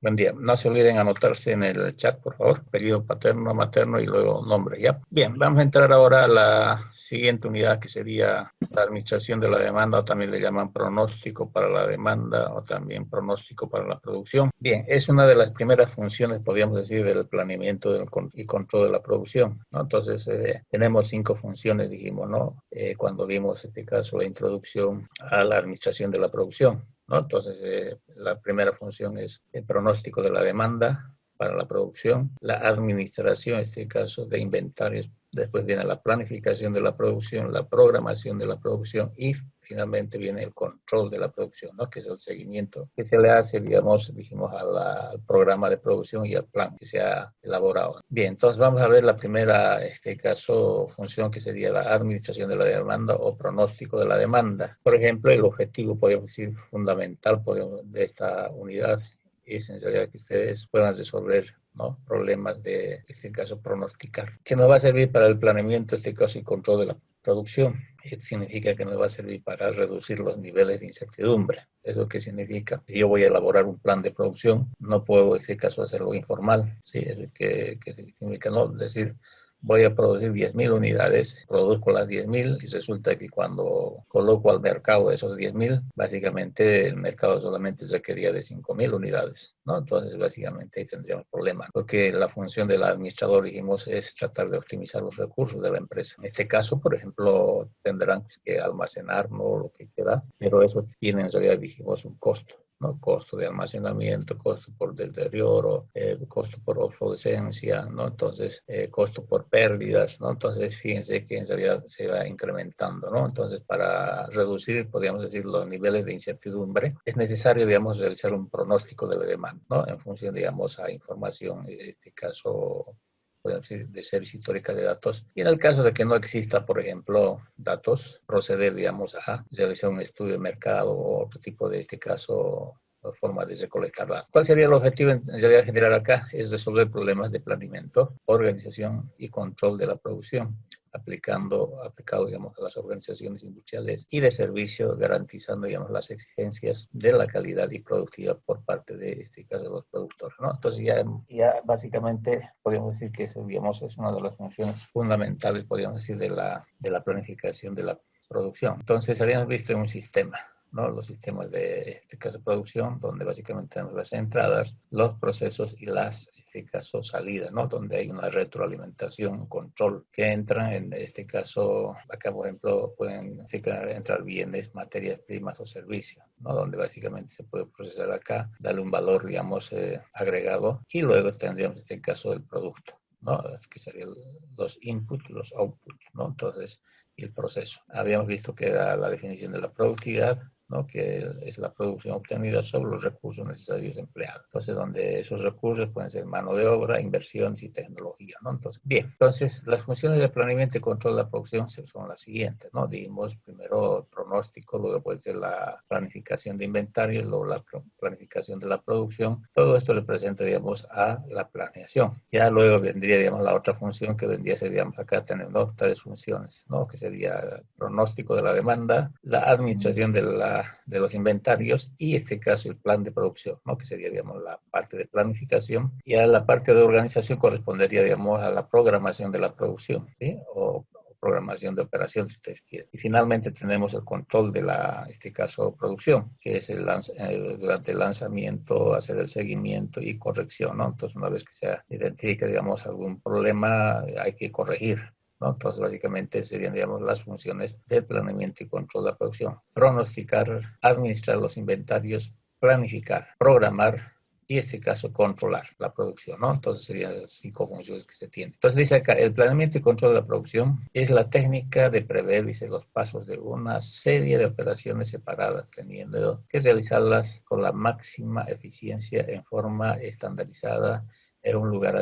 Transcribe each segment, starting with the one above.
Buen día. No se olviden anotarse en el chat, por favor. Apellido paterno, materno y luego nombre, ¿ya? Bien, vamos a entrar ahora a la siguiente unidad que sería la administración de la demanda, o también le llaman pronóstico para la demanda o también pronóstico para la producción. Bien, es una de las primeras funciones, podríamos decir, del planeamiento y control de la producción, ¿no? Entonces, tenemos 5 funciones, dijimos, ¿no? Cuando vimos, en este caso, la introducción a la administración de la producción, ¿no? Entonces, la primera función es el pronóstico de la demanda para la producción, la administración, en este caso, de inventarios. Después viene la planificación de la producción, la programación de la producción y finalmente viene el control de la producción, ¿no? Que es el seguimiento que se le hace, digamos, dijimos, al programa de producción y al plan que se ha elaborado. Bien, entonces vamos a ver la primera, en este caso, función que sería la administración de la demanda o pronóstico de la demanda. Por ejemplo, el objetivo, podemos decir, fundamental de esta unidad es en realidad que ustedes puedan resolver, ¿no?, problemas de, en este caso, pronosticar, que nos va a servir para el planeamiento, en este caso, y control de la producción. Esto significa que nos va a servir para reducir los niveles de incertidumbre. ¿Eso qué significa? Si yo voy a elaborar un plan de producción, no puedo, en este caso, hacerlo informal. ¿Sí? Eso que significa, no decir, voy a producir 10.000 unidades, produzco las 10.000 y resulta que cuando coloco al mercado esos 10.000, básicamente el mercado solamente requería de 5.000 unidades, ¿no? Entonces, básicamente ahí tendríamos problemas, porque la función del administrador, dijimos, es tratar de optimizar los recursos de la empresa. En este caso, por ejemplo, tendrán que almacenar, ¿no?, lo que queda, pero eso tiene en realidad, dijimos, un costo, ¿no? Costo de almacenamiento, costo por deterioro, costo por obsolescencia, ¿no? Entonces, costo por pérdidas, ¿no? Entonces, fíjense que en realidad se va incrementando, ¿no? Entonces, para reducir, podríamos decir, los niveles de incertidumbre, es necesario, digamos, realizar un pronóstico de la demanda, ¿no? En función, digamos, a información, en este caso, podemos decir, de series históricas de datos. Y en el caso de que no exista, por ejemplo, datos, proceder, digamos, a realizar un estudio de mercado o otro tipo de, este caso, forma de recolectar datos. ¿Cuál sería el objetivo en realidad general acá? Es resolver problemas de planeamiento, organización y control de la producción, aplicado, digamos, a las organizaciones industriales y de servicio, garantizando, digamos, las exigencias de la calidad y productividad por parte de, este caso, de los productores, ¿no? Entonces, ya básicamente podemos decir que eso, digamos, es una de las funciones fundamentales, podríamos decir, de la planificación de la producción. Entonces, habíamos visto en un sistema, ¿no? Los sistemas de, este caso, producción, donde básicamente tenemos las entradas, los procesos y las, este caso, salidas, ¿no? Donde hay una retroalimentación, un control que entran, en este caso, acá, por ejemplo, pueden entrar bienes, materias primas o servicios, ¿no? Donde básicamente se puede procesar acá, darle un valor, digamos, agregado, y luego tendríamos, este caso, el producto, ¿no? Que serían los inputs, los outputs, ¿no? Entonces, y el proceso. Habíamos visto que era la definición de la productividad, ¿no? Que es la producción obtenida sobre los recursos necesarios empleados. Entonces, donde esos recursos pueden ser mano de obra, inversiones y tecnología, ¿no? Entonces, bien, entonces las funciones de planeamiento y control de la producción son las siguientes, ¿no? Dijimos primero el pronóstico, luego puede ser la planificación de inventarios, luego la planificación de la producción. Todo esto representa, digamos, a la planeación. Ya luego vendría, digamos, la otra función que vendría, digamos, acá tenemos 3 funciones, ¿no? Que sería el pronóstico de la demanda, la administración de los inventarios y, en este caso, el plan de producción, ¿no? Que sería, digamos, la parte de planificación. Y a la parte de organización correspondería, digamos, a la programación de la producción, ¿sí? O programación de operación, si ustedes quieren. Y finalmente tenemos el control de la, en este caso, producción, que es durante el lanzamiento, hacer el seguimiento y corrección, ¿no? Entonces, una vez que se identifica, digamos, algún problema, hay que corregir, ¿no? Entonces, básicamente serían, digamos, las funciones de planeamiento y control de la producción. Pronosticar, administrar los inventarios, planificar, programar y, en este caso, controlar la producción, ¿no? Entonces, serían las 5 funciones que se tienen. Entonces, dice acá, el planeamiento y control de la producción es la técnica de prever, dice, los pasos de una serie de operaciones separadas, teniendo que realizarlas con la máxima eficiencia en forma estandarizada en un lugar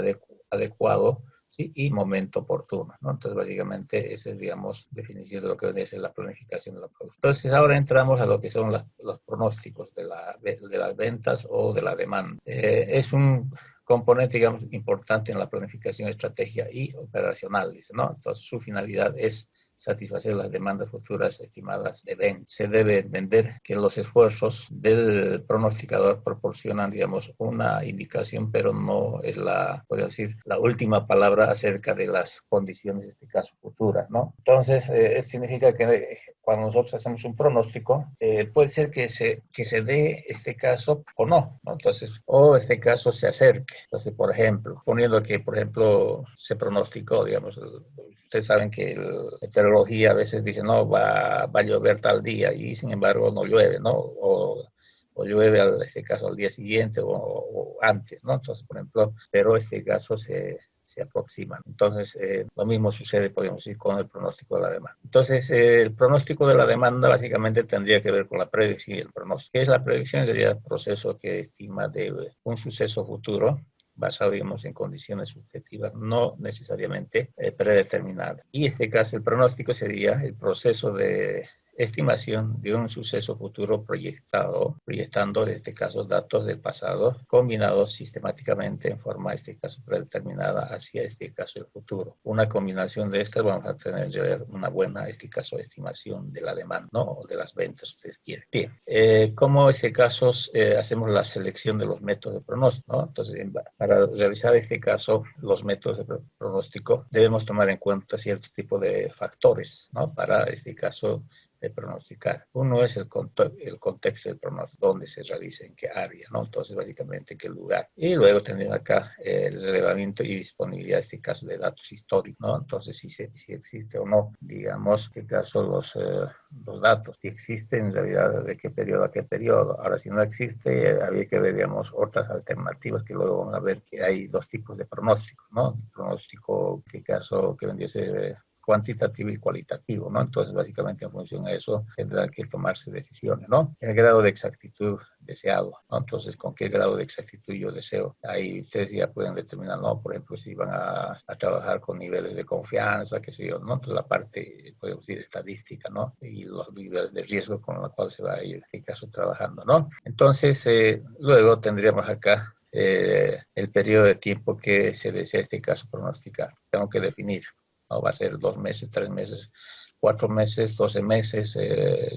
adecuado, ¿sí? Y momento oportuno, ¿no? Entonces, básicamente, esa es, digamos, definición de lo que viene a ser la planificación de la producción. Entonces, ahora entramos a lo que son los pronósticos de las ventas o de la demanda. Es un componente, digamos, importante en la planificación, estrategia y operacional, dice, ¿no? Entonces, su finalidad es satisfacer las demandas futuras estimadas de venta. Se debe entender que los esfuerzos del pronosticador proporcionan, digamos, una indicación, pero no es podría decir, la última palabra acerca de las condiciones, en este caso, futuras, ¿no? Entonces, significa que cuando nosotros hacemos un pronóstico, puede ser que se dé este caso o no, ¿no? Entonces, o este caso se acerque. Entonces, por ejemplo, poniendo que, por ejemplo, se pronosticó, digamos, ustedes saben que la meteorología a veces dice, no, va a llover tal día y sin embargo no llueve, ¿no? O llueve, en este caso, al día siguiente o antes, ¿no? Entonces, por ejemplo, pero este caso se aproximan. Entonces, lo mismo sucede, podríamos decir, con el pronóstico de la demanda. Entonces, el pronóstico de la demanda básicamente tendría que ver con la predicción y el pronóstico. ¿Qué es la predicción? Sería el proceso que estima de un suceso futuro basado, digamos, en condiciones subjetivas, no necesariamente predeterminadas. Y en este caso, el pronóstico sería el proceso de estimación de un suceso futuro proyectando, en este caso, datos del pasado combinados sistemáticamente en forma, en este caso, predeterminada hacia, este caso, el futuro. Una combinación de estas vamos a tener ya una buena, en este caso, estimación de la demanda, ¿no? O de las ventas, si ustedes quieren. Bien, ¿cómo en este caso hacemos la selección de los métodos de pronóstico, ¿no? Entonces, para realizar este caso, los métodos de pronóstico, debemos tomar en cuenta cierto tipo de factores, ¿no? Para este caso, de pronosticar. Uno es el contexto del pronóstico, dónde se realiza, en qué área, ¿no? Entonces, básicamente, qué lugar. Y luego tenemos acá el relevamiento y disponibilidad, en este caso, de datos históricos, ¿no? Entonces, si existe o no, digamos, en este caso, los datos, si existen, en realidad, de qué periodo a qué periodo. Ahora, si no existe, habría que ver, digamos, otras alternativas que luego van a ver que hay dos tipos de pronóstico, ¿no? Pronóstico, en este caso, que vendría a ser cuantitativo y cualitativo, ¿no? Entonces, básicamente, en función de eso, tendrá que tomarse decisiones, ¿no? El grado de exactitud deseado, ¿no? Entonces, ¿con qué grado de exactitud yo deseo? Ahí ustedes ya pueden determinar, ¿no? Por ejemplo, si van a trabajar con niveles de confianza, qué sé yo, ¿no? Entonces, la parte, podemos decir, estadística, ¿no? Y los niveles de riesgo con los cuales se va a ir, en este caso, trabajando, ¿no? Entonces, luego tendríamos acá el periodo de tiempo que se desea, en este caso, pronosticar. Tengo que definir. ¿No? Va a ser 2 meses, 3 meses, 4 meses, 12 meses,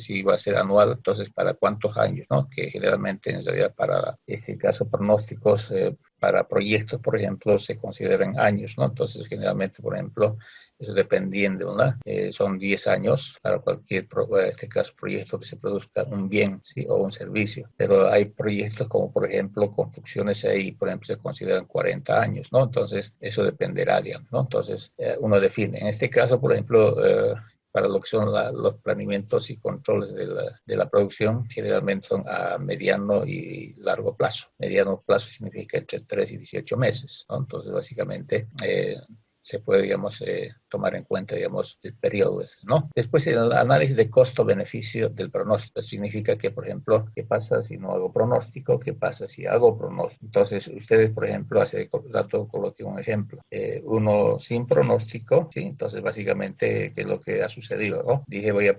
si va a ser anual, entonces para cuántos años, ¿no? Que generalmente en realidad para este caso pronósticos, para proyectos, por ejemplo, se consideran años, ¿no? Entonces generalmente, por ejemplo, eso dependiendo, ¿no? Son 10 años para cualquier, este caso, proyecto que se produzca un bien, ¿sí? O un servicio. Pero hay proyectos como, por ejemplo, construcciones ahí, por ejemplo, se consideran 40 años, ¿no? Entonces, eso dependerá, digamos, ¿no? Entonces, uno define. En este caso, por ejemplo, para lo que son los planeamientos y controles de la producción, generalmente son a mediano y largo plazo. Mediano plazo significa entre 3 y 18 meses, ¿no? Entonces, básicamente, se puede, digamos, tomar en cuenta, digamos, el periodo ese, ¿no? Después, el análisis de costo-beneficio del pronóstico. Significa que, por ejemplo, ¿qué pasa si no hago pronóstico? ¿Qué pasa si hago pronóstico? Entonces, ustedes, por ejemplo, hace rato coloqué un ejemplo. Uno sin pronóstico, ¿sí? Entonces, básicamente, ¿qué es lo que ha sucedido, no? Dije, voy a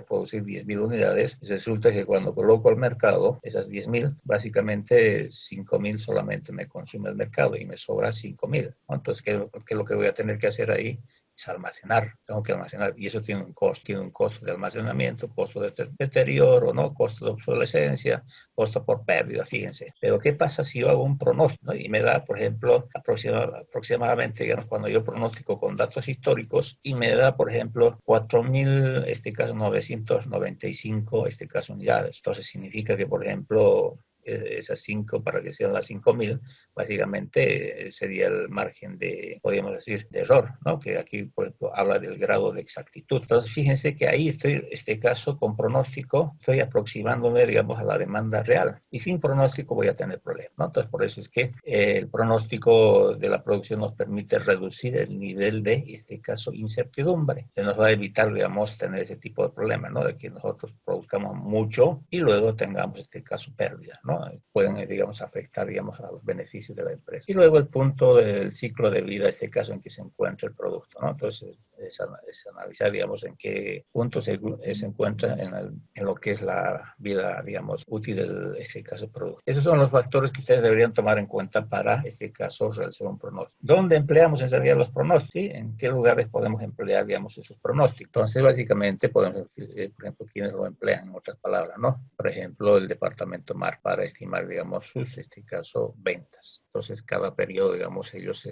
producir 10.000 unidades. Y resulta que cuando coloco al mercado esas 10.000, básicamente 5.000 solamente me consume el mercado y me sobra 5.000, ¿no? Entonces, ¿qué lo que voy a tener que hacer ahí? Es almacenar, tengo que almacenar, y eso tiene un costo de almacenamiento, costo de deterioro, ¿no? Costo de obsolescencia, costo por pérdida, fíjense. Pero ¿qué pasa si yo hago un pronóstico, ¿no? Y me da, por ejemplo, aproximadamente, digamos, cuando yo pronostico con datos históricos, y me da, por ejemplo, 4.000, este caso 995, este caso unidades. Entonces significa que, por ejemplo, esas 5, para que sean las 5.000, básicamente sería el margen de, podríamos decir, de error, ¿no? Que aquí, por ejemplo, habla del grado de exactitud. Entonces, fíjense que ahí estoy, este caso, con pronóstico, estoy aproximándome, digamos, a la demanda real. Y sin pronóstico voy a tener problemas, ¿no? Entonces, por eso es que el pronóstico de la producción nos permite reducir el nivel de, este caso, incertidumbre. Se nos va a evitar, digamos, tener ese tipo de problemas, ¿no? De que nosotros produzcamos mucho y luego tengamos, este caso, pérdida, ¿no? pueden, digamos, afectar, digamos, a los beneficios de la empresa. Y luego el punto del ciclo de vida, en este caso en que se encuentra el producto, ¿no? Entonces, es analizar, digamos, en qué punto se encuentra en lo que es la vida, digamos, útil del, este caso, producto. Esos son los factores que ustedes deberían tomar en cuenta para, este caso, realizar un pronóstico. ¿Dónde empleamos en realidad los pronósticos? ¿Sí? ¿En qué lugares podemos emplear, digamos, esos pronósticos? Entonces, básicamente, podemos, por ejemplo, quienes lo emplean, en otras palabras, ¿no? Por ejemplo, el departamento MAR para estimar, digamos, sus, este caso, ventas. Entonces, cada periodo, digamos, ellos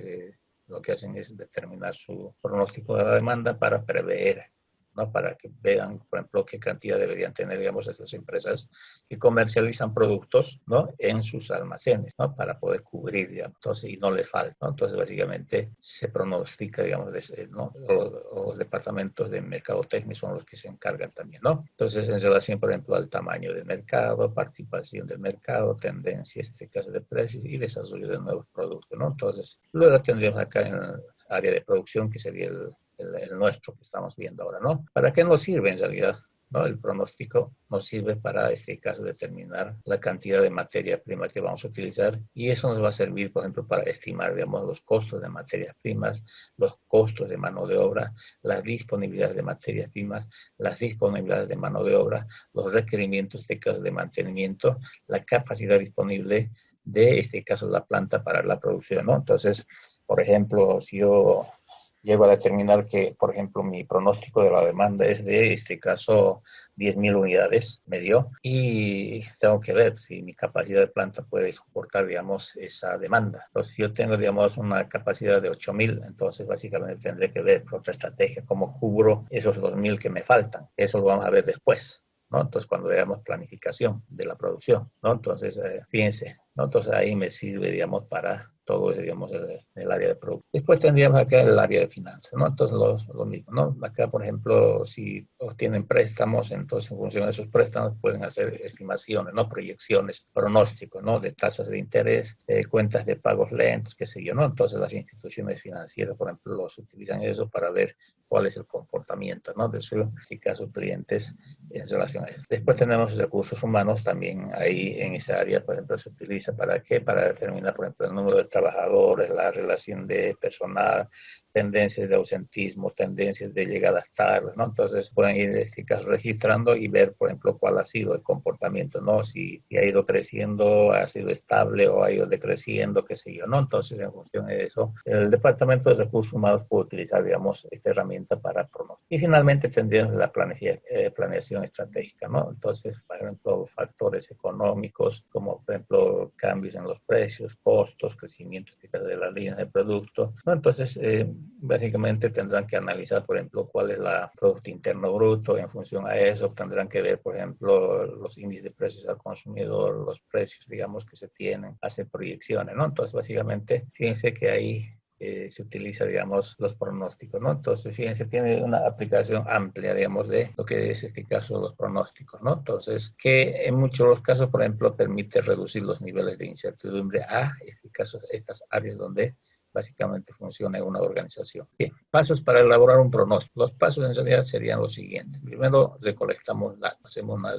lo que hacen es determinar su pronóstico de la demanda para prever, ¿no? Para que vean, por ejemplo, qué cantidad deberían tener, digamos, estas empresas que comercializan productos, ¿no? En sus almacenes, ¿no? Para poder cubrir, digamos, entonces, y no le falta, ¿no? Entonces, básicamente, se pronostica, digamos, ¿no? Los departamentos de mercadotecnia son los que se encargan también, ¿no? Entonces, en relación, por ejemplo, al tamaño del mercado, participación del mercado, tendencias, este caso de precios y desarrollo de nuevos productos, ¿no? Entonces, luego tendríamos acá en el área de producción, que sería el nuestro que estamos viendo ahora, ¿no? ¿Para qué nos sirve en realidad? ¿No? El pronóstico nos sirve para, este caso, determinar la cantidad de materia prima que vamos a utilizar y eso nos va a servir, por ejemplo, para estimar, digamos, los costos de materias primas, los costos de mano de obra, las disponibilidades de materias primas, las disponibilidades de mano de obra, los requerimientos de mantenimiento, la capacidad disponible de, este caso, la planta para la producción, ¿no? Entonces, por ejemplo, si yo llego a determinar que, por ejemplo, mi pronóstico de la demanda es de, este caso, 10.000 unidades, me dio, y tengo que ver si mi capacidad de planta puede soportar, digamos, esa demanda. Entonces, si yo tengo, digamos, una capacidad de 8.000, entonces básicamente tendré que ver otra estrategia, cómo cubro esos 2.000 que me faltan. Eso lo vamos a ver después, ¿no? Entonces, cuando veamos planificación de la producción, ¿no? Entonces, fíjense, ¿no? Entonces, ahí me sirve, digamos, para todo eso, digamos, el área de producto. Después tendríamos acá el área de finanzas, ¿no? Entonces, lo mismo, ¿no? Acá, por ejemplo, si obtienen préstamos, entonces, en función de esos préstamos, pueden hacer estimaciones, ¿no? Proyecciones, pronósticos, ¿no? De tasas de interés, cuentas de pagos lentos, qué sé yo, ¿no? Entonces, las instituciones financieras, por ejemplo, los utilizan eso para ver cuál es el comportamiento, ¿no? De sus, en este caso, clientes en relación a eso. Después tenemos recursos humanos, también ahí en esa área, por ejemplo, se utiliza para qué, para determinar, por ejemplo, el número de trabajadores, la relación de personal, tendencias de ausentismo, tendencias de llegadas tardes, ¿no? Entonces pueden ir en este caso registrando y ver, por ejemplo, cuál ha sido el comportamiento, ¿no? Si ha ido creciendo, ha sido estable o ha ido decreciendo, qué sé yo, ¿no? Entonces, en función de eso, el Departamento de Recursos Humanos puede utilizar, digamos, esta herramienta para pronosticar. Y finalmente tendríamos la planeación estratégica, ¿no? Entonces, por ejemplo, factores económicos, como por ejemplo, cambios en los precios, costos, crecimiento de la línea de producto, ¿no? Entonces, básicamente tendrán que analizar, por ejemplo, cuál es la Producto Interno Bruto. En función a eso, tendrán que ver, por ejemplo, los índices de precios al consumidor, los precios, digamos, que se tienen, hacer proyecciones, ¿no? Entonces, básicamente, fíjense que ahí se utiliza, digamos, los pronósticos, ¿no? Entonces, fíjense, tiene una aplicación amplia, digamos, de lo que es este caso los pronósticos, ¿no? Entonces, que en muchos de los casos, por ejemplo, permite reducir los niveles de incertidumbre a, este caso, estas áreas donde básicamente funciona una organización. Bien, pasos para elaborar un pronóstico. Los pasos en realidad serían los siguientes. Primero, recolectamos datos, hacemos una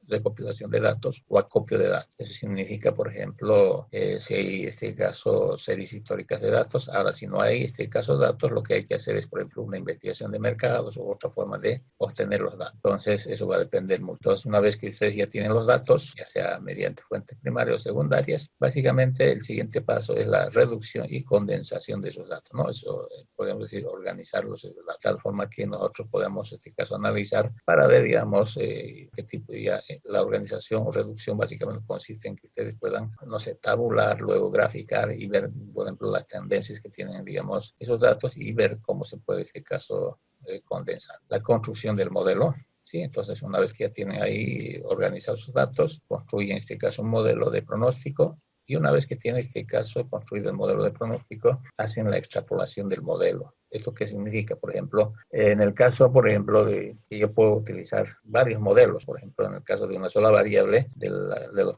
recopilación de datos o acopio de datos. Eso significa, por ejemplo, si hay este caso series históricas de datos. Ahora, si no hay este caso de datos, lo que hay que hacer es, por ejemplo, una investigación de mercados u otra forma de obtener los datos. Entonces, eso va a depender mucho. Entonces, una vez que ustedes ya tienen los datos, ya sea mediante fuentes primarias o secundarias, básicamente el siguiente paso es la reducción y condensación de esos datos, ¿no? Eso podemos decir organizarlos de tal forma que nosotros podamos, en este caso, analizar para ver, digamos, qué tipo ya la organización o reducción básicamente consiste en que ustedes puedan, no sé, tabular, luego graficar y ver, por ejemplo, las tendencias que tienen, digamos, esos datos y ver cómo se puede, en este caso, condensar. La construcción del modelo. ¿Sí? Entonces, una vez que ya tienen ahí organizados sus datos, construyen en este caso un modelo de pronóstico y una vez que tienen este caso construido el modelo de pronóstico, hacen la extrapolación del modelo. ¿Esto qué significa? Por ejemplo, en el caso, por ejemplo, de que yo puedo utilizar varios modelos, por ejemplo, en el caso de una sola variable de los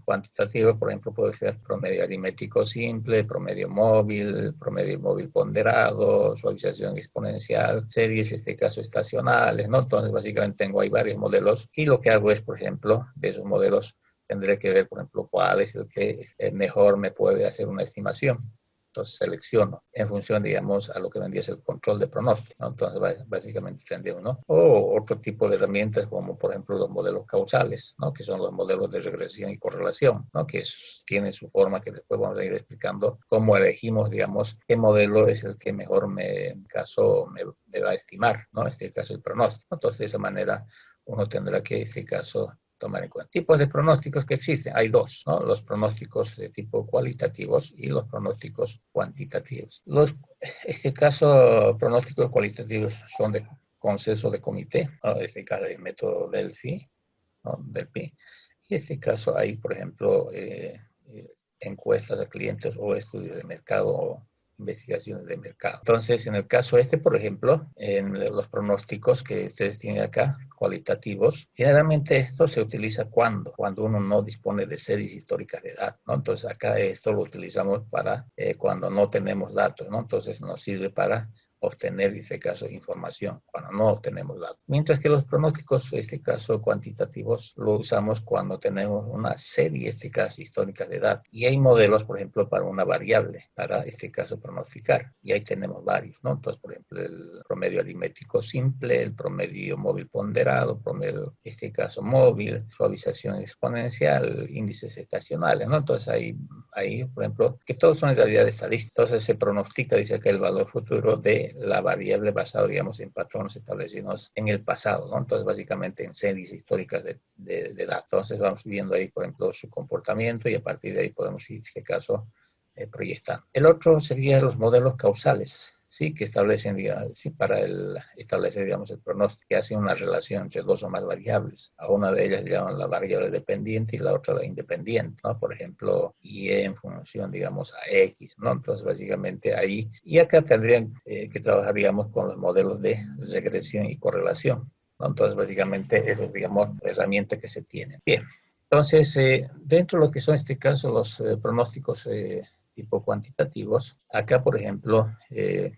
cuantitativos, por ejemplo, puede ser promedio aritmético simple, promedio móvil ponderado, suavización exponencial, series, en este caso, estacionales, ¿no? Entonces, básicamente tengo ahí varios modelos y lo que hago es, por ejemplo, de esos modelos tendré que ver, por ejemplo, cuál es el que mejor me puede hacer una estimación. Entonces selecciono en función, digamos, a lo que vendría a ser el control de pronóstico, ¿no? Entonces, básicamente tendríamos, ¿no? O otro tipo de herramientas como, por ejemplo, los modelos causales, ¿no? Que son los modelos de regresión y correlación, ¿no? Que tienen su forma, que después vamos a ir explicando cómo elegimos, digamos, qué modelo es el que mejor en caso, me va a estimar, ¿no? En este caso, el pronóstico. Entonces, de esa manera, uno tendrá que, en este caso, tomar en cuenta. Tipos de pronósticos que existen, hay dos, ¿no? Los pronósticos de tipo cualitativos y los pronósticos cuantitativos. En este caso, pronósticos cualitativos son de consenso de comité, ¿no? En este caso, el método Delphi, ¿no? Delphi. Y en este caso, hay, por ejemplo, encuestas a clientes o estudios de mercado, investigaciones de mercado. Entonces, en el caso este, por ejemplo, en los pronósticos que ustedes tienen acá, cualitativos, generalmente esto se utiliza cuando uno no dispone de series históricas de datos, ¿no? Entonces, acá esto lo utilizamos para cuando no tenemos datos, ¿no? Entonces, nos sirve para obtener, en este caso, información cuando no tenemos datos. Mientras que los pronósticos, en este caso, cuantitativos, lo usamos cuando tenemos una serie, en este caso, histórica de datos. Y hay modelos, por ejemplo, para una variable, para, este caso, pronosticar. Y ahí tenemos varios, ¿no? Entonces, por ejemplo, el promedio aritmético simple, el promedio móvil ponderado, promedio, en este caso, móvil, suavización exponencial, índices estacionales, ¿no? Entonces, ahí, por ejemplo, que todos son en realidad estadísticos. Entonces, se pronostica, dice que el valor futuro de la variable basado, digamos, en patrones establecidos en el pasado, ¿no? Entonces, básicamente en series históricas de datos. Entonces, vamos viendo ahí, por ejemplo, su comportamiento y a partir de ahí podemos ir, en este caso, proyectando. El otro sería los modelos causales, ¿sí? Que establecen, digamos, ¿sí? Para establecer, digamos, el pronóstico, que hace una relación entre dos o más variables. A una de ellas le llaman la variable dependiente y la otra la independiente, ¿no? Por ejemplo, Y en función, digamos, a X, ¿no? Entonces, básicamente ahí, y acá tendrían que trabajar, digamos, con los modelos de regresión y correlación, ¿no? Entonces, básicamente, eso es, digamos, la herramienta que se tiene. Bien. Entonces, dentro de lo que son, en este caso, los pronósticos tipo cuantitativos, acá, por ejemplo,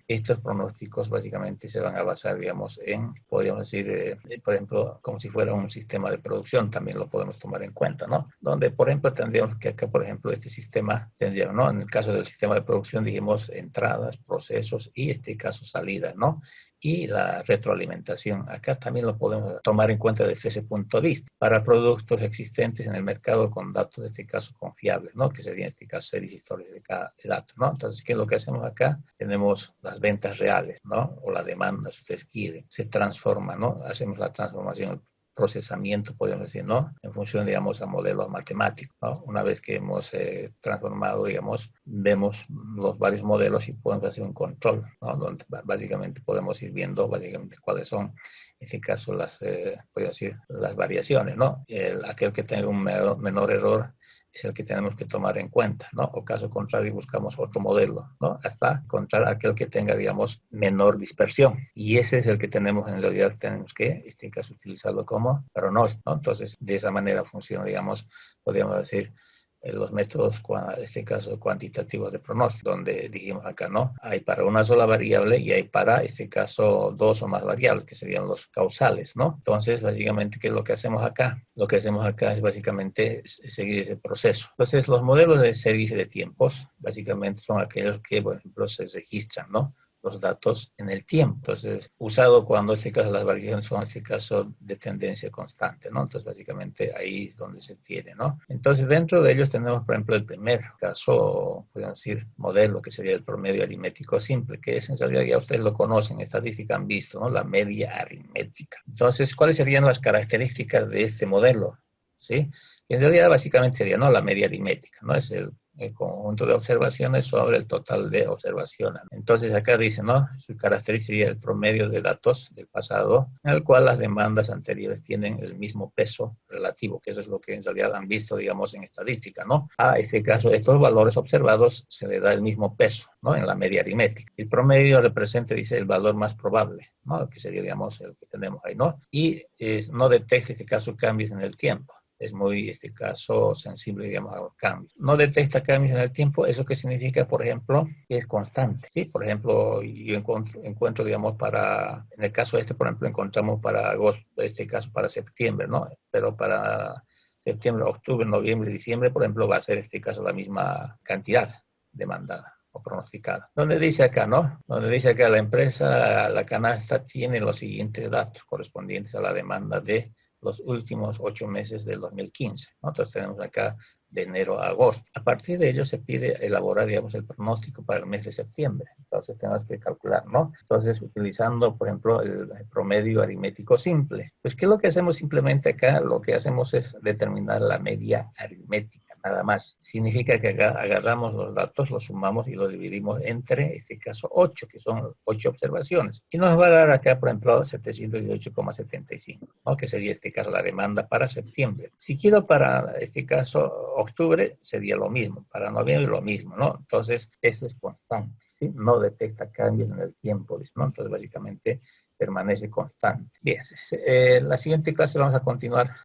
estos pronósticos básicamente se van a basar, digamos, podríamos decir, por ejemplo, como si fuera un sistema de producción, también lo podemos tomar en cuenta, ¿no? Donde, por ejemplo, tendríamos que acá, por ejemplo, este sistema tendría, ¿no? En el caso del sistema de producción, dijimos entradas, procesos y, en este caso, salidas, ¿no? Y la retroalimentación. Acá también lo podemos tomar en cuenta desde ese punto de vista para productos existentes en el mercado con datos, en este caso, confiables, ¿no? Que serían, en este caso, series históricas de cada dato, ¿no? Entonces, ¿qué es lo que hacemos acá? Tenemos las ventas reales, ¿no? O la demanda, si ustedes quieren. Se transforma, ¿no? Hacemos la transformación, procesamiento, podemos decir, ¿no? En función, digamos, a modelos matemáticos, ¿no? Una vez que hemos transformado, digamos, vemos los varios modelos y podemos hacer un control, ¿no? Donde básicamente podemos ir viendo básicamente cuáles son, en este caso, podemos decir, las variaciones, ¿no? Aquel que tenga un menor error es el que tenemos que tomar en cuenta, ¿no? O caso contrario, buscamos otro modelo, ¿no? Hasta encontrar aquel que tenga, digamos, menor dispersión. Y ese es el que tenemos, en realidad, tenemos que, en este caso, utilizarlo como pronóstico, ¿no? Entonces, de esa manera funciona, digamos, podríamos decir, los métodos, en este caso, cuantitativos de pronóstico, donde dijimos acá, ¿no? Hay para una sola variable y hay para, este caso, dos o más variables, que serían los causales, ¿no? Entonces, básicamente, ¿qué es lo que hacemos acá? Lo que hacemos acá es básicamente seguir ese proceso. Entonces, los modelos de series de tiempos, básicamente, son aquellos que, por ejemplo, se registran, ¿no? Los datos en el tiempo. Entonces, usado cuando, en este caso, las variaciones son, en este caso, de tendencia constante, ¿no? Entonces, básicamente, ahí es donde se tiene, ¿no? Entonces, dentro de ellos tenemos, por ejemplo, el primer caso, podemos decir, modelo, que sería el promedio aritmético simple, que es, en realidad, ya ustedes lo conocen, estadística han visto, ¿no? La media aritmética. Entonces, ¿cuáles serían las características de este modelo? ¿Sí? En realidad, básicamente sería, ¿no? La media aritmética, ¿no? Es el conjunto de observaciones sobre el total de observaciones. Entonces acá dice, ¿no? Su característica sería el promedio de datos del pasado, en el cual las demandas anteriores tienen el mismo peso relativo, que eso es lo que en realidad han visto, digamos, en estadística, ¿no? A este caso, estos valores observados se le da el mismo peso, ¿no? En la media aritmética. El promedio representa, dice, el valor más probable, ¿no? Que sería, digamos, el que tenemos ahí, ¿no? Y no detecta, en este caso, cambios en el tiempo. Es muy, este caso, sensible, digamos, a los cambios. No detecta cambios en el tiempo, ¿eso qué significa? Por ejemplo, que es constante, ¿sí? Por ejemplo, yo encuentro, digamos, en el caso este, por ejemplo, encontramos para agosto, este caso para septiembre, ¿no? Pero para septiembre, octubre, noviembre, diciembre, por ejemplo, va a ser en este caso la misma cantidad demandada o pronosticada. Donde dice acá, ¿no? Donde dice acá la empresa, la canasta tiene los siguientes datos correspondientes a la demanda de los últimos 8 meses del 2015. Nosotros tenemos acá de enero a agosto. A partir de ello se pide elaborar, digamos, el pronóstico para el mes de septiembre. Entonces tenemos que calcular, ¿no? Entonces, utilizando, por ejemplo, el promedio aritmético simple. Pues, ¿qué es lo que hacemos simplemente acá? Lo que hacemos es determinar la media aritmética, nada más. Significa que acá agarramos los datos, los sumamos y los dividimos entre, en este caso, 8, que son 8 observaciones. Y nos va a dar acá, por ejemplo, 718,75, ¿no? Que sería, en este caso, la demanda para septiembre. Si quiero para, este caso, octubre, sería lo mismo. Para noviembre, lo mismo, ¿no? Entonces, esto es constante. ¿Sí? No detecta cambios en el tiempo, ¿no? Entonces, básicamente, permanece constante. Bien, la siguiente clase vamos a continuar